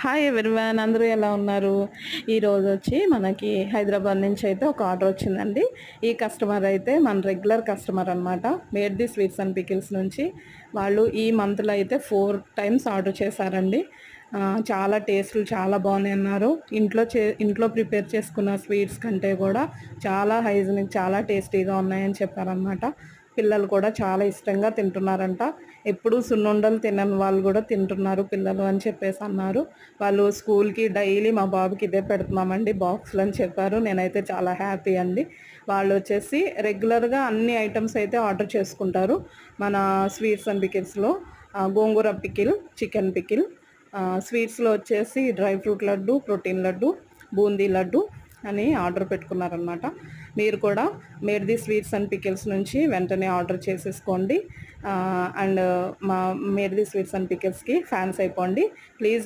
Hi everyone, అందరూ ఎలా ఉన్నారు? ఈరోజు వచ్చి మనకి హైదరాబాద్ నుంచి అయితే ఒక ఆర్డర్ వచ్చిందండి. ఈ కస్టమర్ అయితే మన రెగ్యులర్ కస్టమర్ అనమాట. Made the sweets and pickles నుంచి వాళ్ళు ఈ మంత్లో అయితే 4 టైమ్స్ ఆర్డర్ చేశారండి. చాలా టేస్ట్లు చాలా బాగున్నాయి అన్నారు. ఇంట్లో ప్రిపేర్ చేసుకున్న స్వీట్స్ కంటే కూడా చాలా హైజీనిక్, చాలా టేస్టీగా ఉన్నాయని చెప్పారనమాట. పిల్లలు కూడా చాలా ఇష్టంగా తింటున్నారంట. ఎప్పుడు సున్నుండలు తినని వాళ్ళు కూడా తింటున్నారు పిల్లలు అని చెప్పేసి అన్నారు. వాళ్ళు స్కూల్కి డైలీ మా బాబుకి ఇదే పెడుతున్నామండి బాక్స్లు అని చెప్పారు. నేనైతే చాలా హ్యాపీ అండి. వాళ్ళు వచ్చేసి రెగ్యులర్గా అన్ని ఐటమ్స్ అయితే ఆర్డర్ చేసుకుంటారు మన స్వీట్స్ అండ్ పికిల్స్లో. గోంగూర పికిల్, చికెన్ పికిల్, స్వీట్స్లో వచ్చేసి dry fruit laddu, protein laddu, boondi laddu అని ఆర్డర్ పెట్టుకున్నారనమాట. మీరు కూడా made the sweets and pickles నుంచి వెంటనే ఆర్డర్ చేసేసుకోండి. అండ్ మా మేడ్ ది స్వీట్స్ అండ్ పికిల్స్కి ఫ్యాన్స్ అయిపోండి ప్లీజ్.